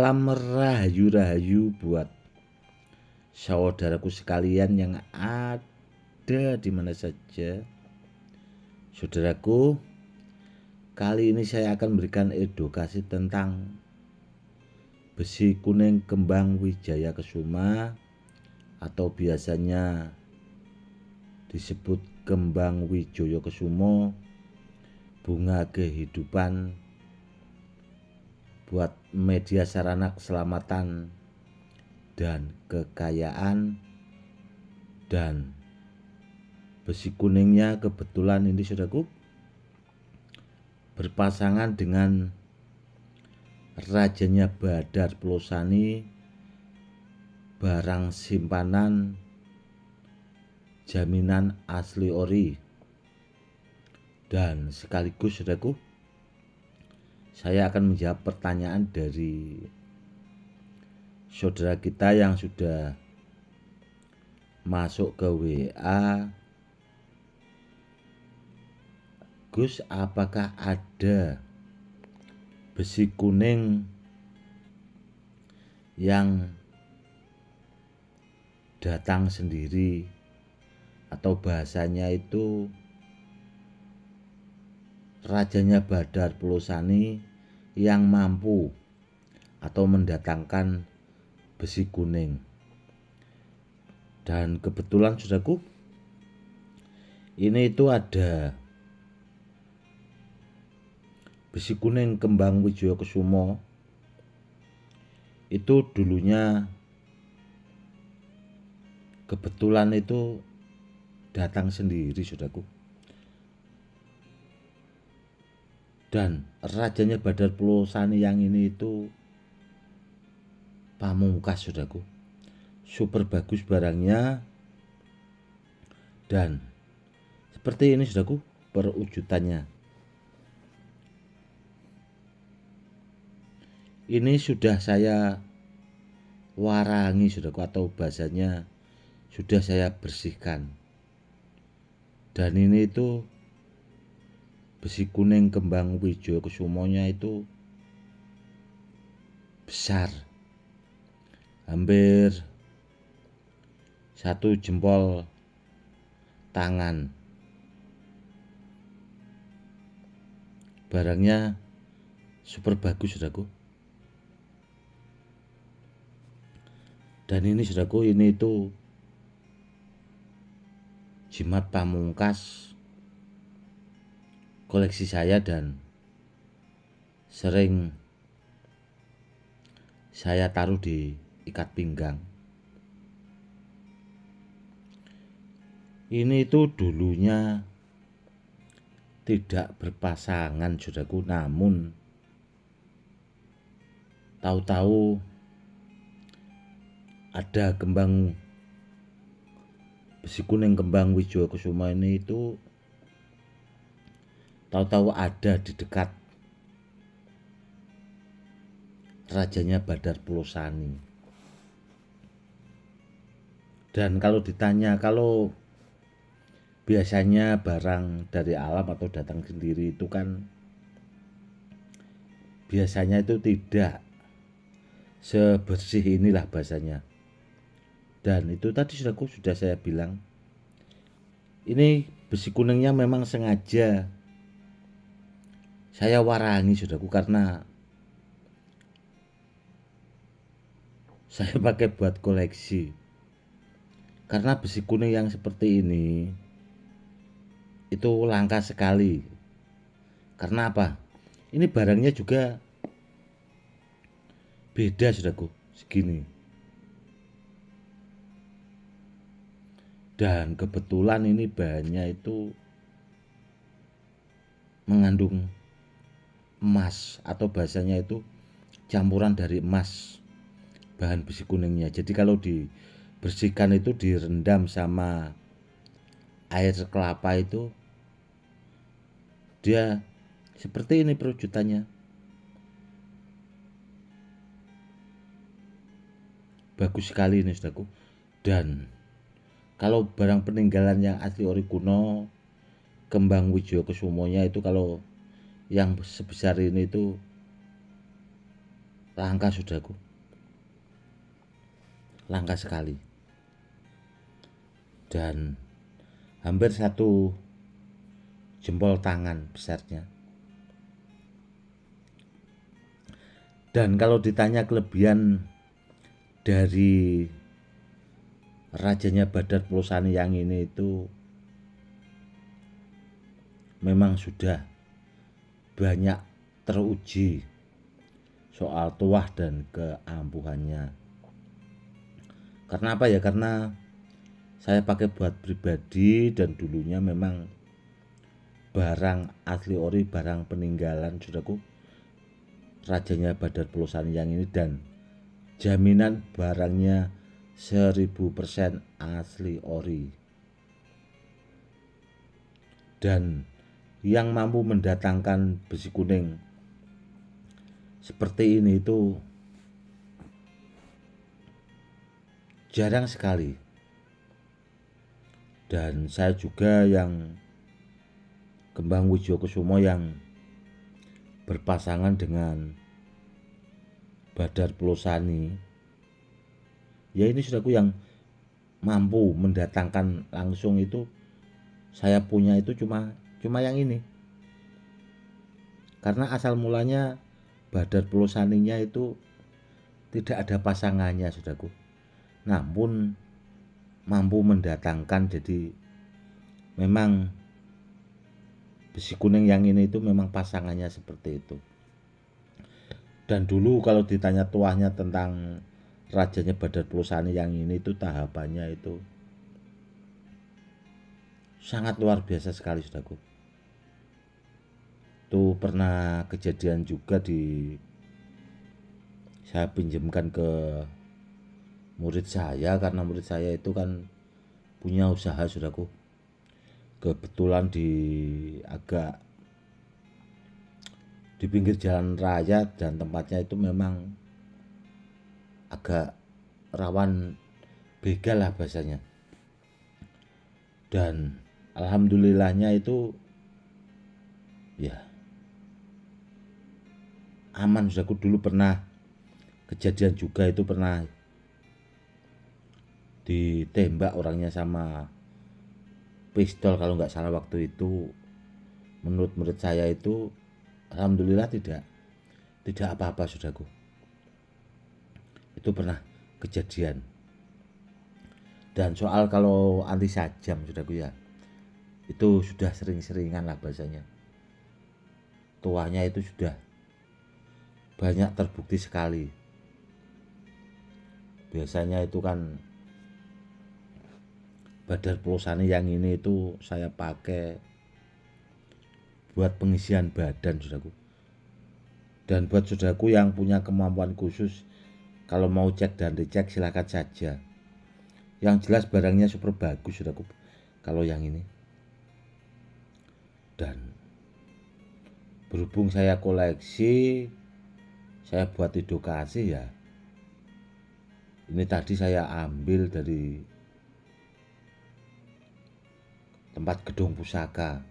Salam rahayu-rahayu buat saudaraku sekalian yang ada di mana saja. Saudaraku, kali ini saya akan memberikan edukasi tentang besi kuning kembang Wijaya Kesuma atau biasanya disebut kembang Wijoyo Kesumo, bunga kehidupan buat media sarana keselamatan dan kekayaan. Dan besi kuningnya kebetulan ini saudaraku berpasangan dengan rajanya Badar Pelosani, barang simpanan jaminan asli ori. Dan sekaligus saudaraku, saya akan menjawab pertanyaan dari saudara kita yang sudah masuk ke WA. Gus, apakah ada besi kuning yang datang sendiri atau bahasanya itu rajanya Badar Pelosani yang mampu atau mendatangkan besi kuning? Dan kebetulan saudaraku, ini itu ada besi kuning kembang Wijaya Kesumo. Itu dulunya kebetulan itu datang sendiri saudaraku. Dan rajanya Badar Pelosani yang ini itu pamungkas saudaraku, super bagus barangnya. Dan seperti ini saudaraku perwujudannya. Ini sudah saya warangi saudaraku, atau bahasanya sudah saya bersihkan. Dan ini itu besi kuning kembang Wijaya Kesumonya itu besar, hampir 1 jempol tangan. Barangnya super bagus saudaraku. Dan ini saudaraku, ini itu jimat pamungkas koleksi saya dan sering saya taruh di ikat pinggang. Ini itu dulunya tidak berpasangan saudaraku, namun tahu-tahu ada kembang besi kuning kembang Wijaya Kesuma ini itu tahu-tahu ada di dekat rajanya Badar Pelosani. Dan kalau ditanya, kalau biasanya barang dari alam atau datang sendiri itu kan biasanya itu tidak sebersih inilah bahasanya. Dan itu tadi sudah saya bilang, ini besi kuningnya memang sengaja saya warangi saudaraku, karena saya pakai buat koleksi. Karena besi kuning yang seperti ini itu langka sekali. Karena apa? Ini barangnya juga beda saudaraku, segini. Dan kebetulan ini bahannya itu mengandung emas, atau bahasanya itu campuran dari emas, bahan besi kuningnya. Jadi kalau dibersihkan itu direndam sama air kelapa itu dia seperti ini perwujudannya. Bagus sekali ini saudaraku. Dan kalau barang peninggalan yang asli ori kuno kembang Wijaya Kesumonya itu, kalau yang sebesar ini itu langka saudaraku, langka sekali, dan hampir satu jempol tangan besarnya. Dan kalau ditanya kelebihan dari rajanya Badar Pulosani yang ini, itu memang sudah banyak teruji soal tuah dan keampuhannya. Karena apa ya? Karena saya pakai buat pribadi, dan dulunya memang barang asli ori, barang peninggalan saudaraku, rajanya Badar Pulosani yang ini, dan jaminan barangnya 1000% asli ori. Dan yang mampu mendatangkan besi kuning seperti ini itu jarang sekali. Dan saya juga yang Kembang Wijogosumo yang berpasangan dengan Badar Pulosani, ya ini saudaraku, yang mampu mendatangkan langsung itu saya punya itu cuma yang ini. Karena asal mulanya Badar Pulosaninya itu tidak ada pasangannya saudaraku, namun mampu mendatangkan. Jadi memang besi kuning yang ini itu memang pasangannya seperti itu. Dan dulu kalau ditanya tuahnya tentang rajanya Badar Pulosani yang ini, itu tahapannya itu sangat luar biasa sekali saudaraku. Itu pernah kejadian juga, saya pinjamkan ke murid saya, karena murid saya itu kan punya usaha saudaraku. Kebetulan agak di pinggir jalan raya, dan tempatnya itu memang agak rawan begal lah bahasanya. Dan alhamdulillahnya itu ya aman saudaraku. Dulu pernah kejadian juga, itu pernah ditembak orangnya sama pistol kalau nggak salah waktu itu. Menurut murid saya itu alhamdulillah tidak apa-apa saudaraku. Itu pernah kejadian. Dan soal kalau anti sajam saudaraku, ya itu sudah sering-seringan lah bahasanya. Tuanya itu sudah banyak terbukti sekali. Biasanya itu kan Badar Pulosani yang ini itu saya pakai buat pengisian badan saudaraku. Dan buat saudaraku yang punya kemampuan khusus, kalau mau cek dan dicek silakan saja. Yang jelas barangnya super bagus saudaraku kalau yang ini. Dan berhubung saya koleksi, saya buat edukasi ya. Ini tadi saya ambil dari tempat gedung pusaka.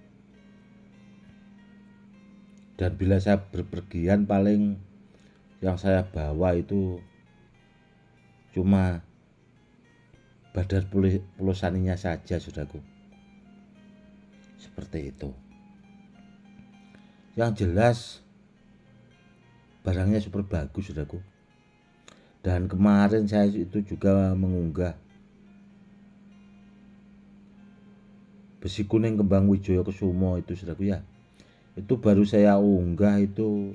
Dan bila saya berpergian, paling yang saya bawa itu cuma Badar Pulosaninya saja saudaraku. Seperti itu. Yang jelas barangnya super bagus saudaraku. Dan kemarin saya itu juga mengunggah besi kuning Kembang Wijogosumo itu saudaraku ya. Itu baru saya unggah itu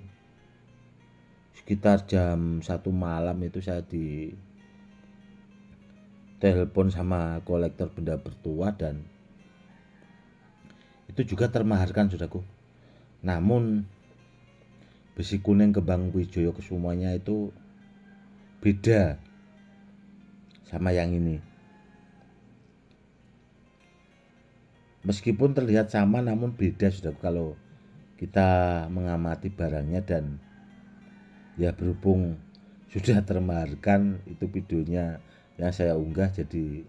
sekitar jam 1 malam. Itu saya di telepon sama kolektor benda bertuah, dan itu juga termaharkan saudaraku. Namun besi kuning Kembang Wijogosumonya itu beda sama yang ini. Meskipun terlihat sama namun beda saudaraku kalau kita mengamati barangnya. Dan ya berhubung sudah termaharkan, itu videonya yang saya unggah, jadi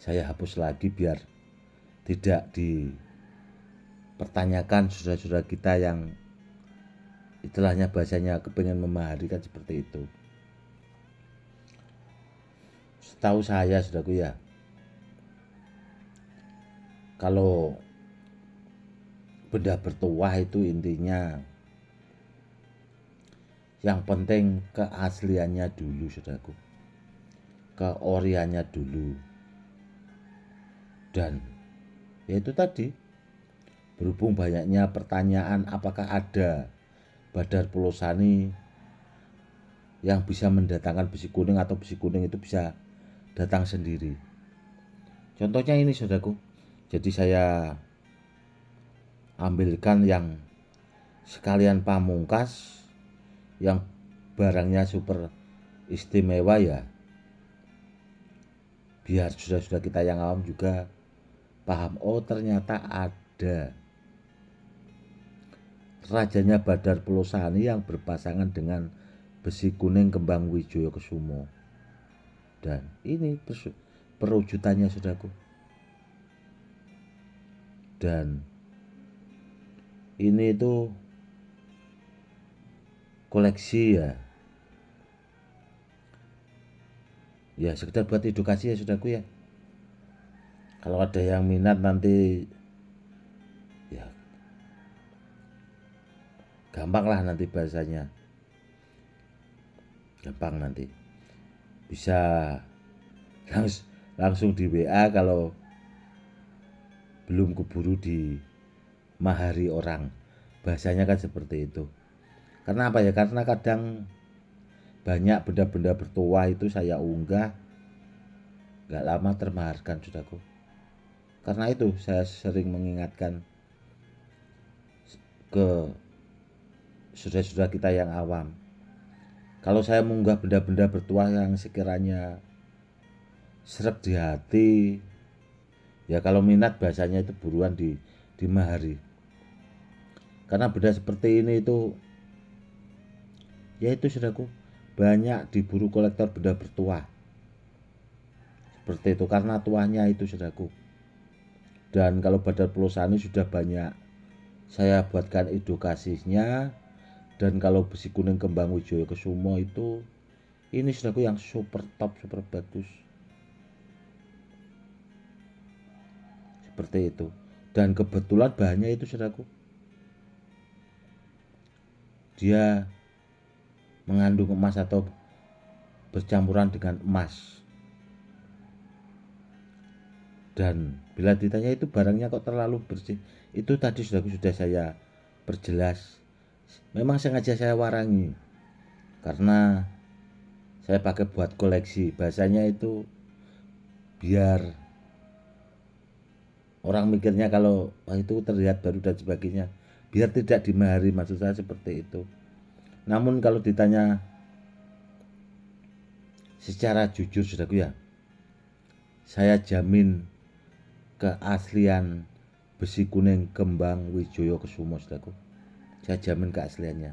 saya hapus lagi biar tidak dipertanyakan saudara-saudara kita yang istilahnya bahasanya kepengen memahari kan seperti itu. Setahu saya saudaraku ya, kalau benda bertuah itu intinya yang penting keasliannya dulu saudaraku, keoriannya dulu. Dan yaitu tadi, berhubung banyaknya pertanyaan apakah ada Badar Pulosani yang bisa mendatangkan besi kuning atau besi kuning itu bisa datang sendiri. Contohnya ini saudaraku, jadi saya ambilkan yang sekalian pamungkas, yang barangnya super istimewa ya, biar sudah-sudah kita yang awam juga paham, oh ternyata ada rajanya Badar Pulosani yang berpasangan dengan besi kuning kembang Wijaya Kesumo. Dan ini perwujudannya saudaraku. Dan ini itu koleksi ya. Ya sekedar buat edukasi ya saudaraku ya. Kalau ada yang minat nanti ya gampang lah nanti bahasanya. Gampang nanti. Bisa langsung di WA kalau belum keburu di mahari orang. Bahasanya kan seperti itu. Karena apa ya? Karena kadang banyak benda-benda bertuah itu saya unggah, gak lama termaharkan saudaraku. Karena itu saya sering mengingatkan ke saudara-saudara kita yang awam. Kalau saya mengunggah benda-benda bertuah yang sekiranya sreg di hati, ya kalau minat bahasanya itu buruan dimahari. Karena benda seperti ini itu, ya itu saudaraku, banyak diburu kolektor benda bertuah. Seperti itu, karena tuahnya itu saudaraku. Dan kalau Badar Pulosani sudah banyak saya buatkan edukasinya. Dan kalau besi kuning kembang Wijaya Kesumo itu, ini saudaraku yang super top, super bagus. Seperti itu. Dan kebetulan bahannya itu saudaraku, dia mengandung emas atau bercampuran dengan emas. Dan bila ditanya itu barangnya kok terlalu bersih, itu tadi sudah saya perjelas. Memang sengaja saya warangi karena saya pakai buat koleksi. Bahasanya itu biar orang mikirnya kalau itu terlihat baru dan sebagainya, biar tidak dimahari, maksud saya seperti itu. Namun kalau ditanya secara jujur saudaraku ya, saya jamin keaslian besi kuning kembang Wijaya Kesumo saudaraku. Saya jamin keasliannya.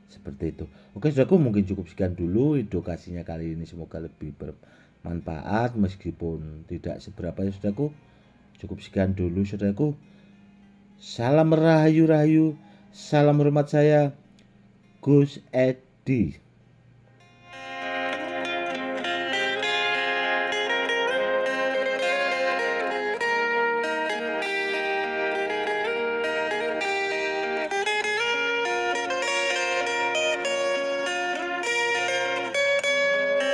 Seperti itu. Oke saudaraku, mungkin cukup sekian dulu edukasinya kali ini, semoga lebih bermanfaat meskipun tidak seberapa ya saudaraku. Cukup sekian dulu saudaraku. Salam rahayu-rahayu. Salam hormat saya, Gus Edi.